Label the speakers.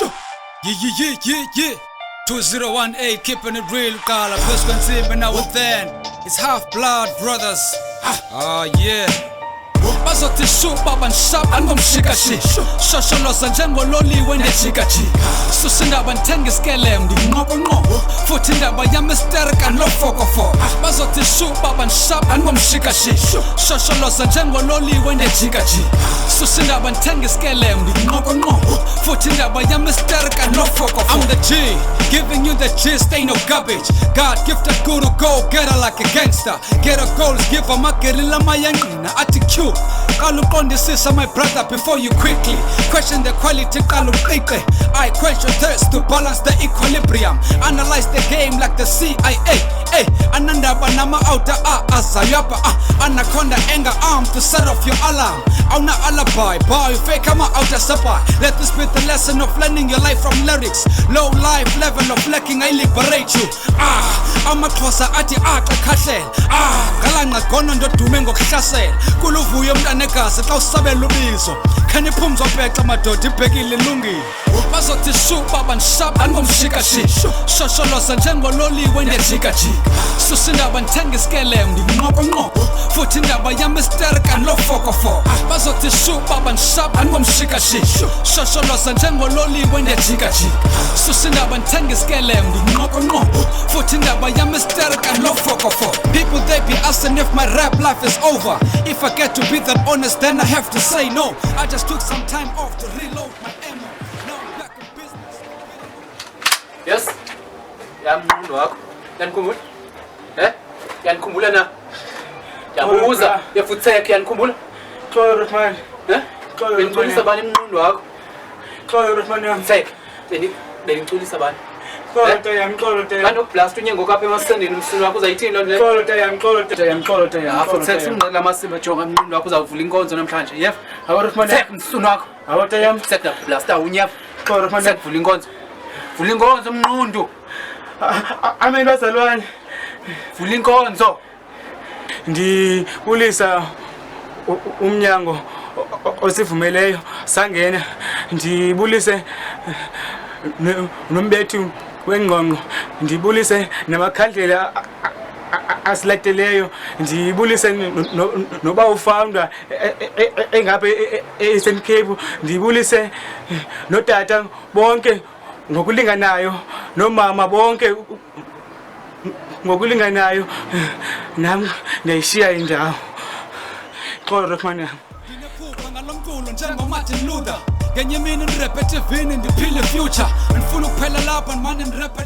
Speaker 1: Sure. Yeah. 2018, keeping it real, Kala. Plus conceiving now and then. It's half-blood brothers. Oh yeah. Bazothi shuba banshaba angomshikashi shosholoza njengololiwe nejikajika susindaba nthenga iskelem ndinqoqonqoqo futhi indaba yamisterika nofokofoko bazothi shuba banshaba angomshikashi shosholoza njengololiwe nejikajika susindaba nthenga iskelem ndinqoqonqoqo futhi indaba yamisterika nofokofoko. I'm the G, giving you the gist, ain't no garbage. God gifted guru, go getter like a gangster. Get a goals, give a magerilla mayanqina attitude. Qondisisa my brother before you quickly question the quality. I quench your thirst to balance the equilibrium. Analyze the game like the CIA. Anandaba nama outer azayapa anaconda anger arm to set off your alarm. Auna alibi boy fake ama outer supply. Let this be the lesson of learning your life from lyrics. Low life level of lacking, I liberate you. Amaxhosa athi kahle galanga gona ndodume ngokuhlasela kuluvuyo umntanekazi xa usabela ubizo khaniphumza obhexa madoda ibhekile ilungile bazothi shuba banshaba angomshikashi shosholoza njengololiwe nejikajika susindaba nthenga iskelem ndinqoqonqoqo futhi indaba yamisterika nofokofoko bazothi shuba banshaba angomshikashi shosholoza njengololiwe nejikajika susindaba nthenga iskelem ndinqoqonqoqo futhi indaba yamisterika nofokofoko. People they be asking if my rap life is over. If I get to be that honest, then I have to say no. I just took some time off to reload my ammo. Now I'm back in business.
Speaker 2: Yes. Yamnqondo wakho. Yanikhumbula? Yanikhumbula na? Yabuza, yafutheka yanikhumbula?
Speaker 3: Xolo Rahman.
Speaker 2: Bengiculisa bani imnqondo wakho?
Speaker 3: Xolo Rahman yami.
Speaker 2: Theka. Bengiculisa bani?
Speaker 3: Xolo tayami.
Speaker 2: Kanti ukublast unyengo kapha emasendeni umsini wakho uzayithini loo nto le?
Speaker 3: Xolo tayami.
Speaker 2: Afutheka simnqela amasimba jonga imnqondo wakho uzawuvula inkonzo namhlanje. Yef.
Speaker 3: Hawu Rahman.
Speaker 2: Theka umsini wakho.
Speaker 3: Hawu tayami.
Speaker 2: Theka blasta unyef.
Speaker 3: Xolo Rahman.
Speaker 2: Theka vula inkonzo. Vula inkonzo umnqondo.
Speaker 3: Amen bazalwane.
Speaker 2: Vula inkonzo.
Speaker 3: Ndibulisa umnyango osivumeleyo sangena. Ndibulise nombethi wengqongqo. Ndibulise namakhandlela asilateleyo. Ndibulise noba ufounder engapha eEastern Cape. Ndibulise notata bonke ngokulinganayo, nomama bonke ngokulinganayo. Nami ndiyayishiya indawo. Xolo Rahman.
Speaker 1: Nginephupha ngalomculo njengoMartin Luther. Ngenye imini nirephe eTV-ni ndiphile future. Ngifuna ukuphela lapha manje nirephe